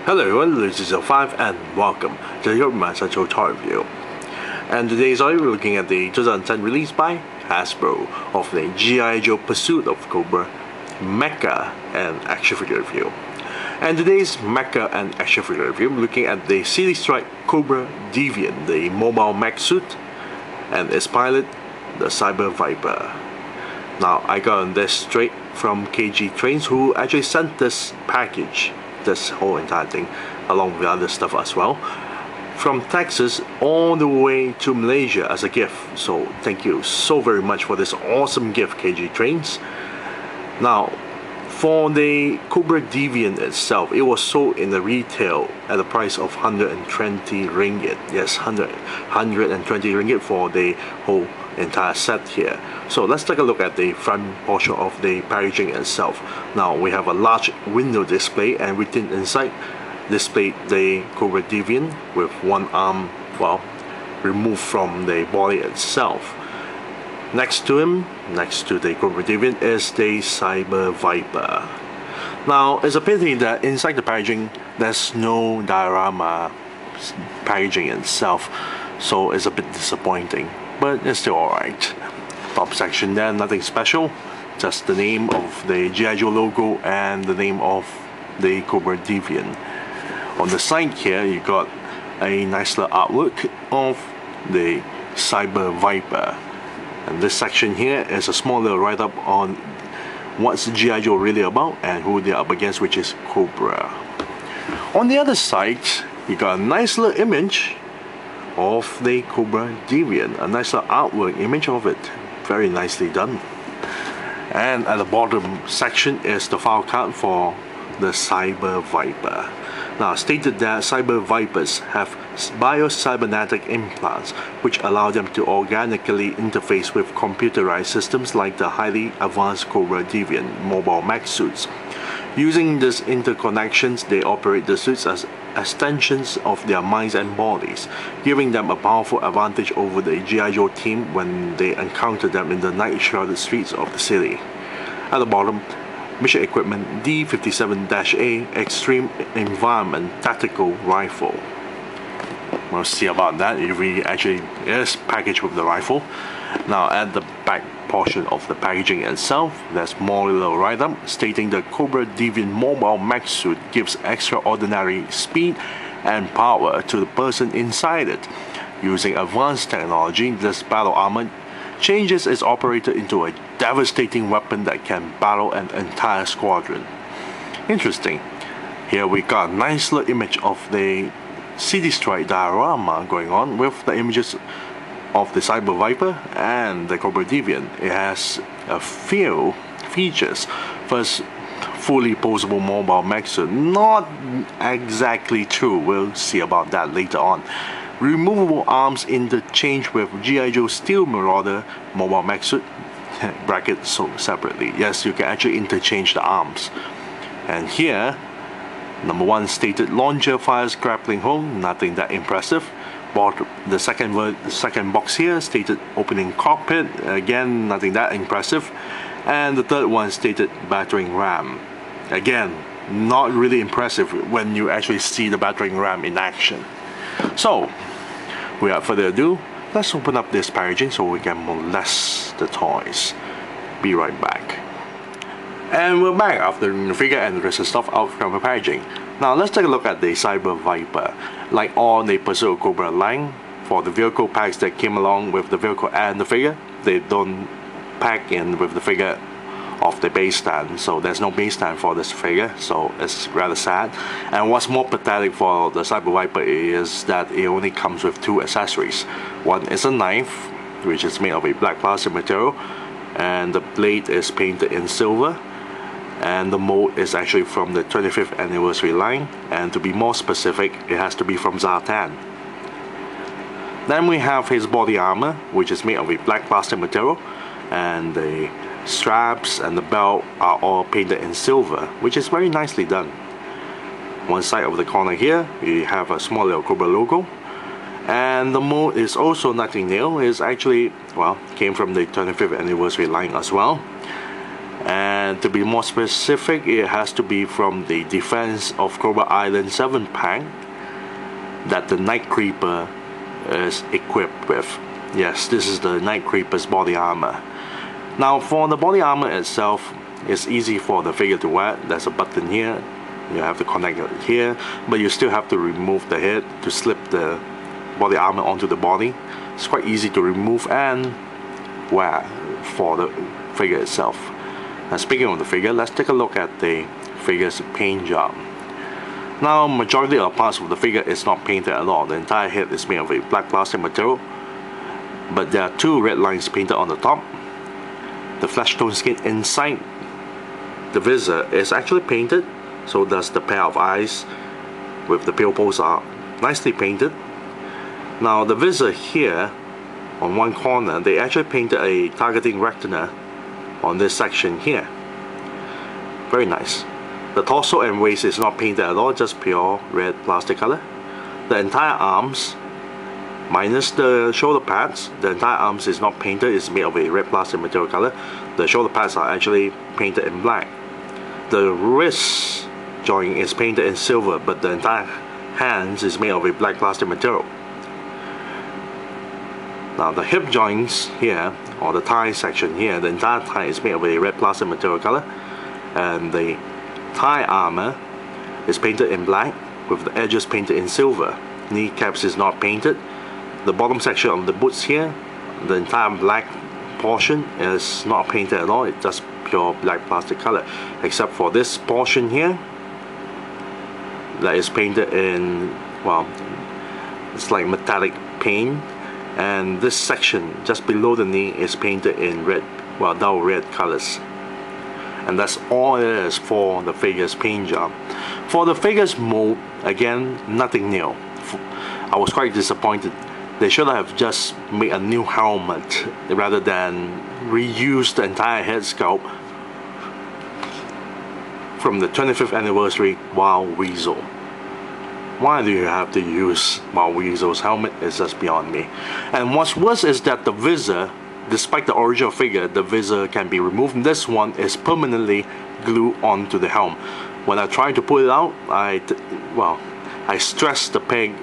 Hello everyone, this is 05 and welcome to your Central Toy Review. And today's we're looking at the 2010 release by Hasbro of the G.I. Joe Pursuit of Cobra Mecha and Action Figure Review. And today's Mecha and Action Figure Review, looking at the Series Strike Cobra Deviant, the mobile mech suit, and its pilot, the Cyber Viper. Now, I got this straight from kgtrains, who actually sent this package, this whole entire thing, along with other stuff as well, from Texas all the way to Malaysia as a gift. So thank you so very much for this awesome gift, kgtrains. Now, for the Cobra Deviant itself, it was sold in the retail at a price of 120 ringgit. Yes, 120 ringgit for the whole entire set here. So let's take a look at the front portion of the packaging itself. Now we have a large window display, and within inside displayed the Cobra Deviant with one arm, well, removed from the body itself. Next to him, next to the Cobra Deviant, is the Cyber Viper. Now it's a pity that inside the packaging there's no diorama packaging itself, so it's a bit disappointing, but it's still alright. Top section there, nothing special, just the name of the G.I. Joe logo and the name of the Cobra Deviant. On the side here, you got a nice little artwork of the Cyber Viper. And this section here is a small little write-up on what's G.I. Joe really about and who they're up against, which is Cobra. On the other side, you got a nice little image of the Cobra Deviant, a nice little artwork image of it, very nicely done. And at the bottom section is the file card for the Cyber Viper. Now, stated that Cyber Vipers have bio-cybernetic implants which allow them to organically interface with computerized systems like the highly advanced Cobra Deviant mobile mech suits. Using these interconnections, they operate the suits as extensions of their minds and bodies, giving them a powerful advantage over the G.I. Joe team when they encounter them in the night-shrouded streets of the city. At the bottom, Mission Equipment D57-A Extreme Environment Tactical Rifle. We'll see about that. It really actually is packaged with the rifle. Now, at the back portion of the packaging itself, there's more little write-up stating the Cobra Deviant mobile mech suit gives extraordinary speed and power to the person inside it. Using advanced technology, this battle armor changes its operator into a devastating weapon that can battle an entire squadron. Interesting. Here we got a nice little image of the City Strike diorama going on with the images of the Cyber Viper and the Cobra Deviant. It has a few features. First, fully posable mobile mech suit. Not exactly true, we'll see about that later on. Removable arms interchange with G.I. Joe Steel Marauder mobile mech suit, bracket sold separately. Yes, you can actually interchange the arms. And here, number 1 stated launcher fires grappling hook, nothing that impressive. The second box here stated opening cockpit, again nothing that impressive. And the third one stated battering ram, again not really impressive when you actually see the battering ram in action. So without further ado, let's open up this packaging so we can molest the toys. Be right back. And we're back after the figure and the rest of the stuff out from the packaging. Now let's take a look at the Cyber Viper. Like all the Pursuit of Cobra line, for the vehicle packs that came along with the vehicle and the figure, they don't pack in with the figure of the base stand, so there's no base stand for this figure, so it's rather sad. And what's more pathetic for the Cyber Viper is that it only comes with 2 accessories. One is a knife, which is made of a black plastic material, and the blade is painted in silver, and the mold is actually from the 25th anniversary line, and to be more specific, it has to be from Zartan. Then we have his body armor, which is made of a black plastic material, and the straps and the belt are all painted in silver, which is very nicely done. One side of the corner here, we have a small little Cobra logo, and the mold is also nothing new. It's actually, well, came from the 25th anniversary line as well. And and to be more specific, it has to be from the Defense of Cobra Island 7 pack that the Night Creeper is equipped with. Yes, this is the Night Creeper's body armor. Now for the body armor itself, it's easy for the figure to wear. There's a button here, you have to connect it here, but you still have to remove the head to slip the body armor onto the body. It's quite easy to remove and wear for the figure itself. Now speaking of the figure, let's take a look at the figure's paint job. Now majority of parts of the figure is not painted at all. The entire head is made of a black plastic material, but there are two red lines painted on the top. The flesh tone skin inside the visor is actually painted, so does the pair of eyes with the pupils are nicely painted. Now the visor here on one corner, they actually painted a targeting retina on this section here. Very nice. The torso and waist is not painted at all, just pure red plastic color. The entire arms, minus the shoulder pads, the entire arms is not painted, it's made of a red plastic material color. The shoulder pads are actually painted in black. The wrist joint is painted in silver, but the entire hands is made of a black plastic material. Now the hip joints here, or the thigh section here, the entire thigh is made of a red plastic material color, and the thigh armor is painted in black with the edges painted in silver. Kneecaps is not painted. The bottom section of the boots here, the entire black portion is not painted at all, it's just pure black plastic color, except for this portion here that is painted in, well, it's like metallic paint, and this section just below the knee is painted in red, well, dull red colors. And that's all it is for the figure's paint job. For the figure's mold, again, nothing new. I was quite disappointed. They should have just made a new helmet rather than reuse the entire head sculpt from the 25th anniversary Wild Weasel. Why do you have to use Wild Weasel's helmet? It's just beyond me. And what's worse is that the visor, despite the original figure, the visor can be removed. This one is permanently glued onto the helm. When I tried to pull it out, I stressed the peg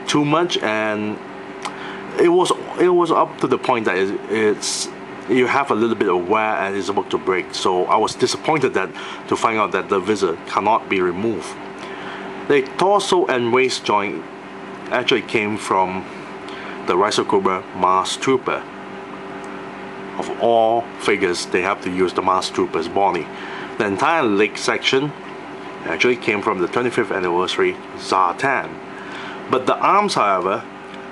too much, and it was up to the point that you have a little bit of wear and it's about to break. So I was disappointed to find out that the visor cannot be removed. The torso and waist joint actually came from the Rise of Cobra Mars Trooper. Of all figures, they have to use the Mars Trooper's body. The entire leg section actually came from the 25th anniversary Zartan. But the arms, however,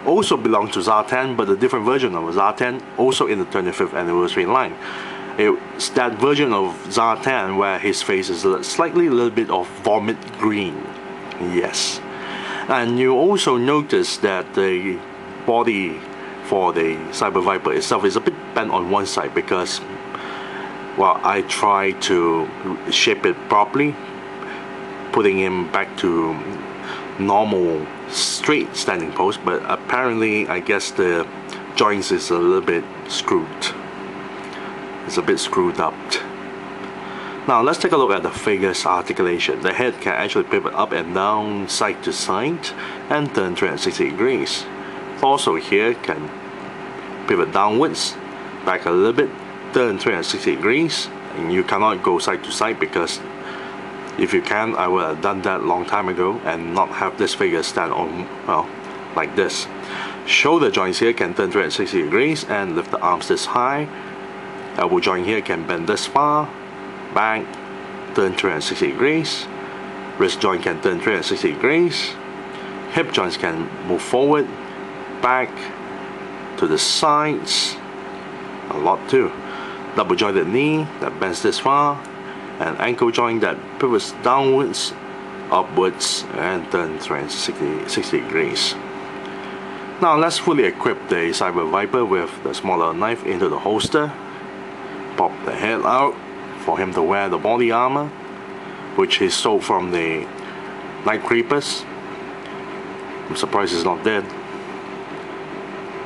also belong to Zartan, but a different version of Zartan, also in the 25th anniversary line. It's that version of Zartan where his face is slightly a little bit of vomit green. Yes. And you also notice that the body for the Cyber Viper itself is a bit bent on one side because, well, I tried to shape it properly, putting him back to normal straight standing pose, but apparently I guess the joints is a little bit screwed. It's a bit screwed up. Now let's take a look at the figure's articulation. The head can actually pivot up and down, side to side, and turn 360 degrees. Also here can pivot downwards, back a little bit, turn 360 degrees, and you cannot go side to side because if you can, I would have done that a long time ago and not have this figure stand on, well, like this. Shoulder joints here can turn 360 degrees and lift the arms this high. Elbow joint here can bend this far, back, turn 360 degrees. Wrist joint can turn 360 degrees. Hip joints can move forward, back, to the sides, a lot too. Double jointed knee that bends this far, and ankle joint that pivots downwards, upwards, and turn 360 degrees. Now let's fully equip the Cyber Viper with the smaller knife into the holster. Pop the head out for him to wear the body armor, which he stole from the Night Creepers. I'm surprised he's not dead.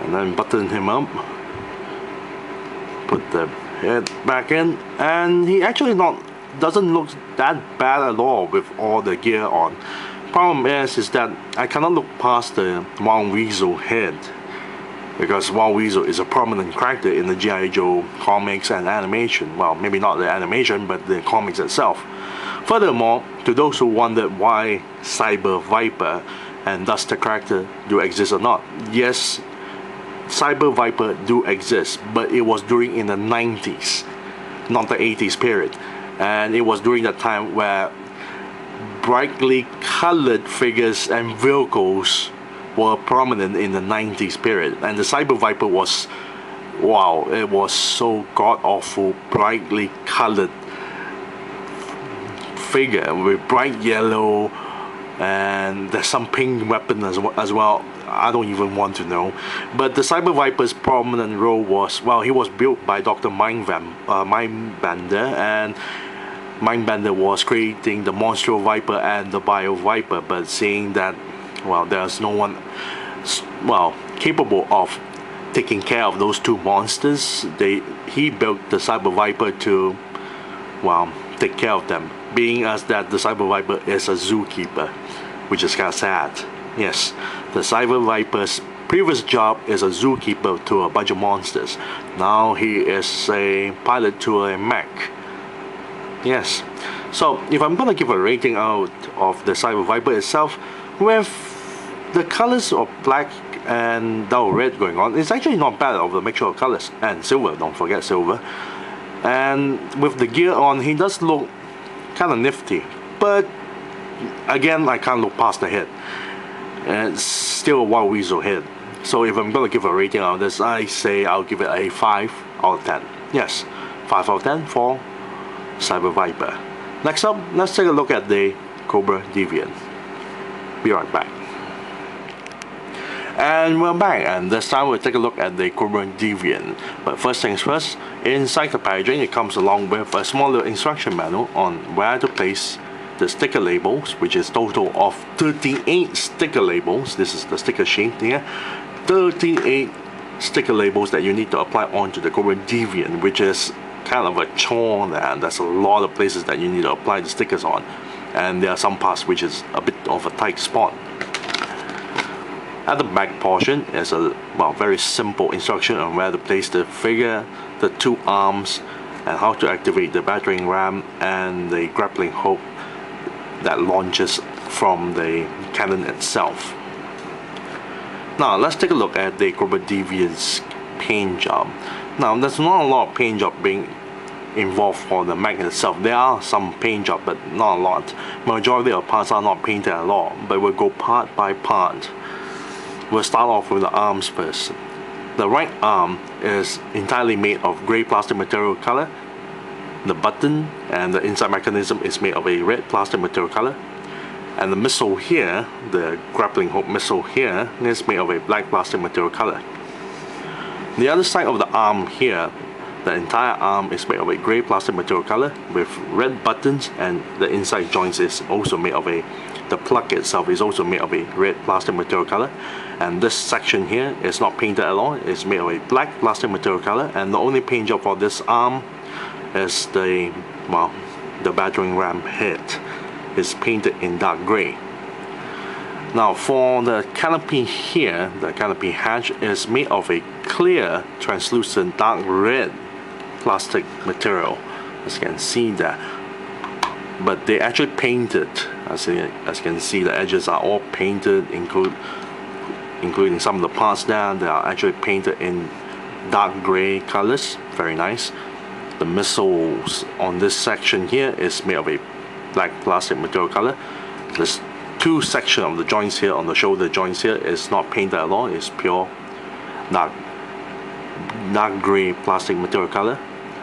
And then button him up. Put the it back in, and he actually doesn't look that bad at all with all the gear on. Problem is that I cannot look past the Wild Weasel head, because Wild Weasel is a prominent character in the G.I. Joe comics and animation. Well, maybe not the animation, but the comics itself. Furthermore, to those who wondered why Cyber Viper and does the character do exist or not, yes, Cyber Viper do exist, but it was during in the 90s, not the 80s period. And it was during that time where brightly colored figures and vehicles were prominent in the 90s period, and the Cyber Viper was, wow, it was so god-awful brightly colored figure with bright yellow, and there's some pink weapon as well. I don't even want to know. But the Cyber Viper's prominent role was, well, he was built by Dr. Mindbender, and Mindbender was creating the Monstro Viper and the Bio Viper, but seeing that, well, there's no one, well, capable of taking care of those two monsters, he built the Cyber Viper to, well, take care of them, being as that the Cyber Viper is a zookeeper, which is kind of sad. Yes, the Cyber Viper's previous job is a zookeeper to a bunch of monsters. Now he is a pilot to a mech. Yes, so if I'm gonna give a rating out of the Cyber Viper itself, with the colors of black and dull red going on, it's actually not bad of the mixture of colors, and silver, don't forget silver. And with the gear on, he does look kind of nifty, but again, I can't look past the head. And it's still a Wild Weasel head. So if I'm gonna give a rating on this, I say I'll give it a 5 out of 10. Yes, 5 out of 10 for Cyber Viper. Next up, let's take a look at the Cobra Deviant. Be right back. And we're back, and this time we'll take a look at the Cobra Deviant. But first things first, inside the packaging it comes along with a smaller instruction manual on where to place the sticker labels, which is total of 38 sticker labels. This is the sticker sheet here. 38 sticker labels that you need to apply onto the Cobra Deviant, which is kind of a chore, and there's a lot of places that you need to apply the stickers on, and there are some parts which is a bit of a tight spot. At the back portion is a, well, very simple instruction on where to place the figure, the two arms, and how to activate the battering ram and the grappling hook that launches from the cannon itself. Now let's take a look at the Cobra Deviant's paint job. Now there's not a lot of paint job being involved for the mech itself. There are some paint job, but not a lot. Majority of parts are not painted at all, but we'll go part by part. We'll start off with the arms first. The right arm is entirely made of grey plastic material color. The button and the inside mechanism is made of a red plastic material color. And the missile here, the grappling hook missile here, is made of a black plastic material color. The other side of the arm here, the entire arm is made of a grey plastic material color with red buttons, and the inside joints is also made of a, the plug itself is also made of a red plastic material color. And this section here is not painted at all, it's made of a black plastic material color, and the only paint job for this arm is the, well, the battering ram head is painted in dark grey. Now for the canopy here, the canopy hatch is made of a clear, translucent, dark red plastic material, as you can see that. But they actually painted, as you can see, the edges are all painted, including some of the parts there. They are actually painted in dark grey colors. Very nice. The missiles on this section here is made of a black plastic material color. This two section of the joints here, on the shoulder joints here, is not painted at all. It's pure dark grey plastic material color.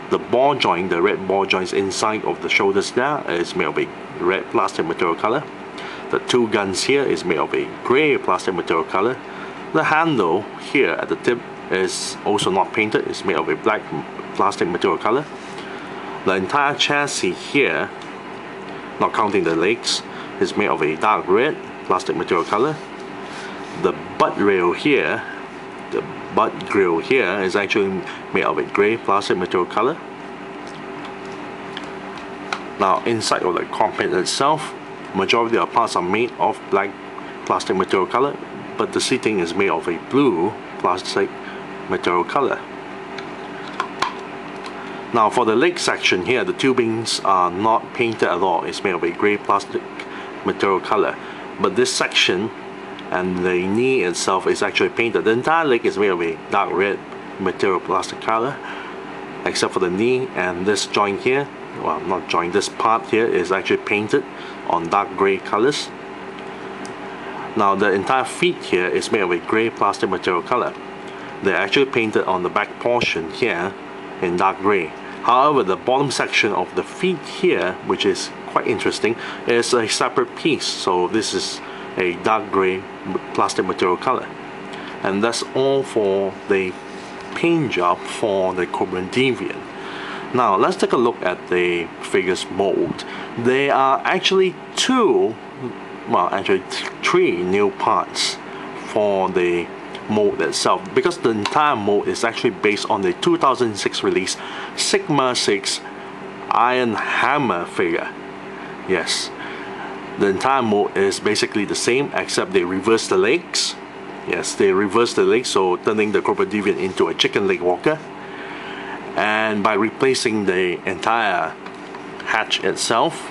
The ball joint, the red ball joints inside of the shoulders there, is made of a red plastic material color. The two guns here is made of a grey plastic material color. The handle here at the tip is also not painted. It's made of a black plastic material color. The entire chassis here, not counting the legs, is made of a dark red plastic material color. The butt rail here, the butt grill here is actually made of a grey plastic material color. Now inside of the cockpit itself, majority of parts are made of black plastic material color, but the seating is made of a blue plastic material color. Now for the leg section here, the tubings are not painted at all. It's made of a grey plastic material color, but this section and the knee itself is actually painted. The entire leg is made of a dark red material plastic color, except for the knee and this joint here. Well, not joint, this part here is actually painted on dark grey colors. Now the entire feet here is made of a grey plastic material color. They're actually painted on the back portion here in dark grey. However, the bottom section of the feet here, which is quite interesting, is a separate piece. So this is a dark grey plastic material color. And that's all for the paint job for the Cobra Deviant. Now let's take a look at the figure's mold. There are actually three new parts for the mold itself, because the entire mold is actually based on the 2006 release Sigma 6 Iron Hammer figure. Yes, the entire mold is basically the same, except they reverse the legs. Yes, they reverse the legs, so turning the Cobra Deviant into a chicken leg walker. And by replacing the entire hatch itself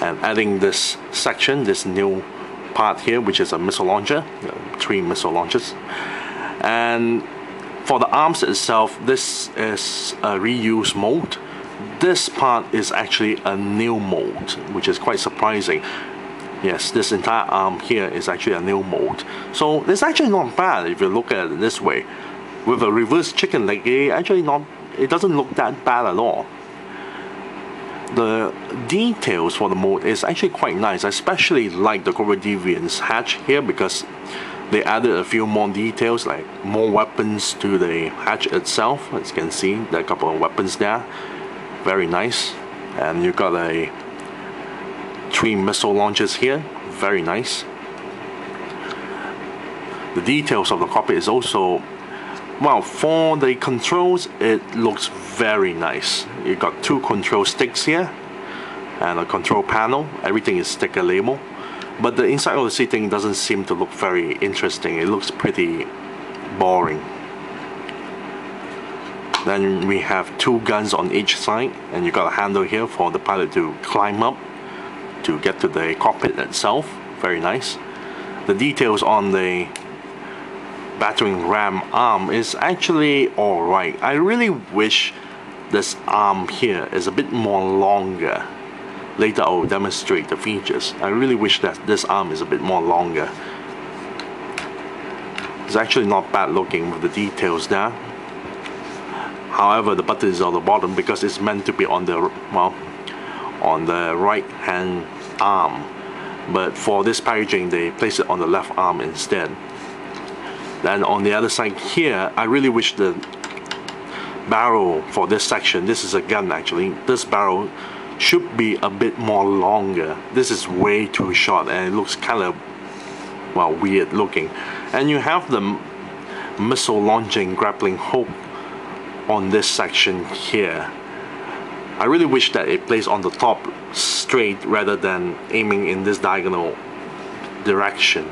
and adding this section, this new part here, which is a missile launcher, 3 missile launchers. And for the arms itself, this is a reuse mold. This part is actually a new mold, which is quite surprising. Yes, this entire arm here is actually a new mold. So it's actually not bad if you look at it this way. With a reverse chicken leg, it doesn't look that bad at all. The details for the mold is actually quite nice. I especially like the Cobra Deviant's hatch here, because they added a few more details, like more weapons to the hatch itself. As you can see, there are a couple of weapons there. Very nice. And you got 3 missile launchers here. Very nice. The details of the cockpit is also, well, for the controls, it looks very nice. You got 2 control sticks here and a control panel. Everything is sticker label, but the inside of the seating doesn't seem to look very interesting. It looks pretty boring. Then we have 2 guns on each side, and you got a handle here for the pilot to climb up to get to the cockpit itself. Very nice. The details on the battering ram arm is actually alright. I really wish this arm here is a bit more longer. Later I will demonstrate the features. I really wish that this arm is a bit more longer. It's actually not bad looking with the details there. However, the button is on the bottom because it's meant to be on the, well, on the right hand arm. But for this packaging, they place it on the left arm instead. Then on the other side here, I really wish the barrel for this section, this is a gun actually, this barrel should be a bit more longer. This is way too short and it looks kind of, well, weird looking. And you have the missile launching grappling hook on this section here. I really wish that it plays on the top straight rather than aiming in this diagonal direction.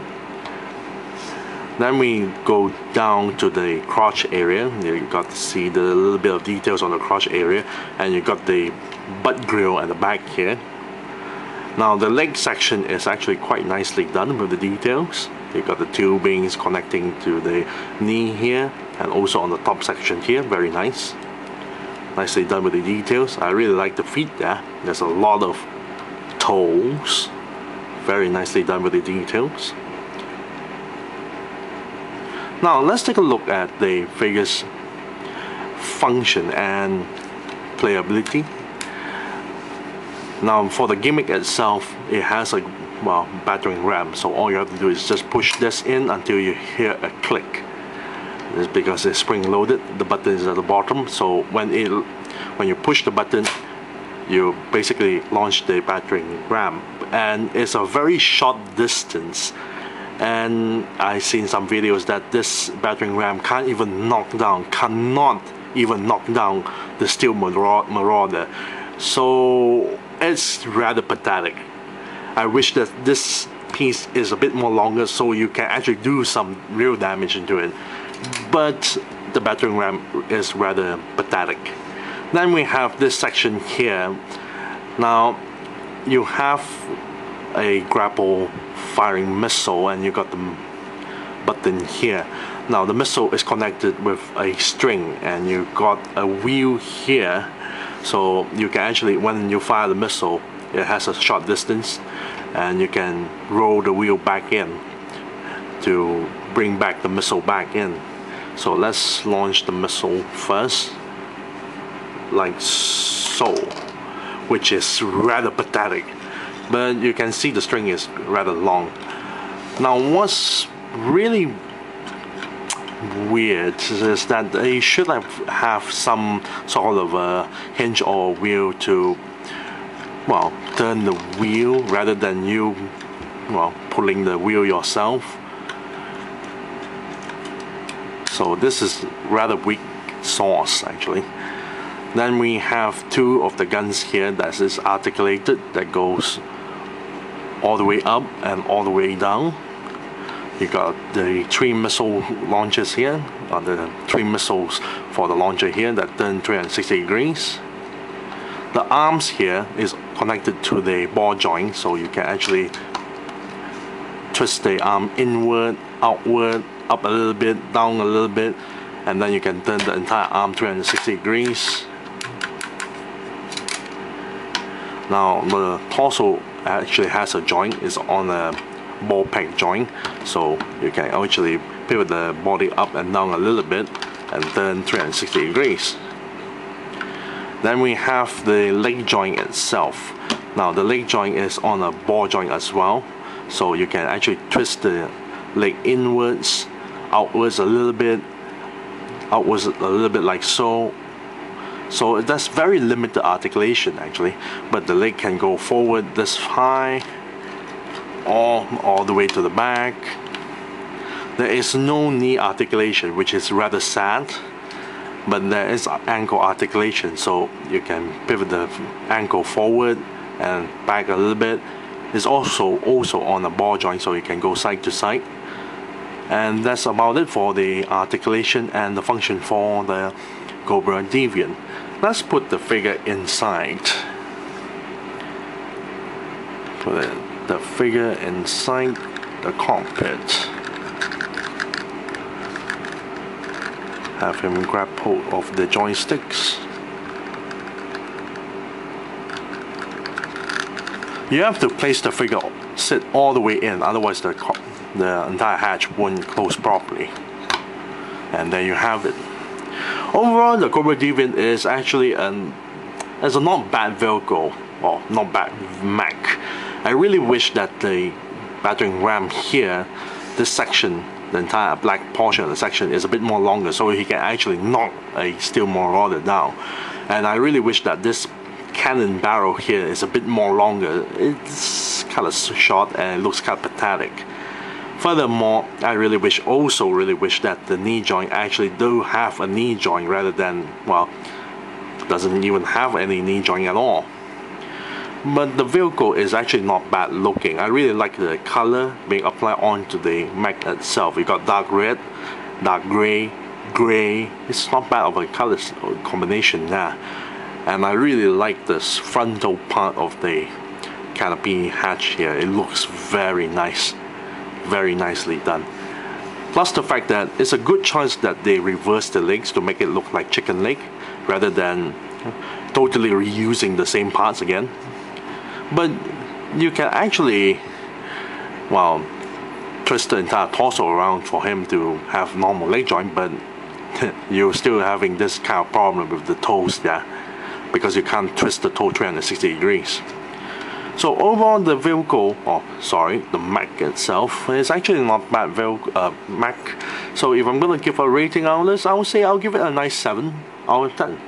Then we go down to the crotch area. You got to see the little bit of details on the crotch area, and you got the butt grill at the back here. Now the leg section is actually quite nicely done with the details. You got the tubings connecting to the knee here, and also on the top section here. Very nice. Nicely done with the details. I really like the feet there. There's a lot of toes. Very nicely done with the details. Now let's take a look at the figure's function and playability. Now for the gimmick itself, it has a, well, battering ram, so all you have to do is just push this in until you hear a click. It's because it's spring loaded. The button is at the bottom, so when you push the button, you basically launch the battering ram, and it's a very short distance, and I've seen some videos that this battering ram cannot even knock down the steel marauder. So it's rather pathetic. I wish that this piece is a bit more longer so you can actually do some real damage into it, but the battering ram is rather pathetic. Then we have this section here. Now you have a grapple firing missile, and you got the button here. Now the missile is connected with a string, and you got a wheel here, so you can actually, when you fire the missile, it has a short distance, and you can roll the wheel back in to bring back the missile back in. So let's launch the missile first, like so, which is rather pathetic, but you can see the string is rather long. Now what's really weird is that they should have some sort of a hinge or wheel to, well, turn the wheel rather than you, well, pulling the wheel yourself. So this is rather weak sauce actually. Then we have two of the guns here that is articulated, that goes all the way up and all the way down. You got the 3 missile launchers here, or the 3 missiles for the launcher here that turn 360 degrees. The arms here is connected to the ball joint, so you can actually twist the arm inward, outward, up a little bit, down a little bit, and then you can turn the entire arm 360 degrees. Now the torso actually has a joint, it's on a ball peg joint, so you can actually pivot the body up and down a little bit and turn 360 degrees. Then we have the leg joint itself. Now the leg joint is on a ball joint as well, so you can actually twist the leg inwards, outwards a little bit, outwards a little bit like so. So that's very limited articulation actually, but the leg can go forward this high, all the way to the back. There is no knee articulation, which is rather sad, but there is ankle articulation, so you can pivot the ankle forward and back a little bit. It's also on a ball joint, so you can go side to side. And that's about it for the articulation and the function for the Cobra Deviant. Let's put the figure inside. Put the figure inside the cockpit. Have him grab hold of the joysticks. You have to place the figure, sit all the way in, otherwise the entire hatch won't close properly. And there you have it. Overall, the Cobra Deviant is actually a not bad vehicle, or not bad mech. I really wish that the battering ram here, this section, the entire black portion of the section, is a bit more longer, so he can actually knock a steel marauder down. And I really wish that this cannon barrel here is a bit more longer. It's kind of short and it looks kind of pathetic. Furthermore, I also really wish that the knee joint actually do have a knee joint rather than, well, doesn't even have any knee joint at all. But the vehicle is actually not bad looking. I really like the color being applied onto the mech itself. You got dark red, dark gray, gray. It's not bad of a color combination there. And I really like this frontal part of the canopy hatch here. It looks very nice, very nicely done. Plus the fact that it's a good choice that they reverse the legs to make it look like chicken leg rather than totally reusing the same parts again. But you can actually, well, twist the entire torso around for him to have normal leg joint, but you're still having this kind of problem with the toes there, because you can't twist the toe 360 degrees. So overall, the vehicle, the mech itself is actually not bad mech. So if I'm gonna give a rating on this, I would say I'll give it a nice 7 out of 10.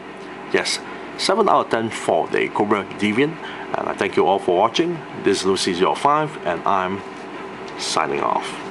Yes, 7 out of 10 for the Cobra Deviant. And I thank you all for watching. This is Lucy05, and I'm signing off.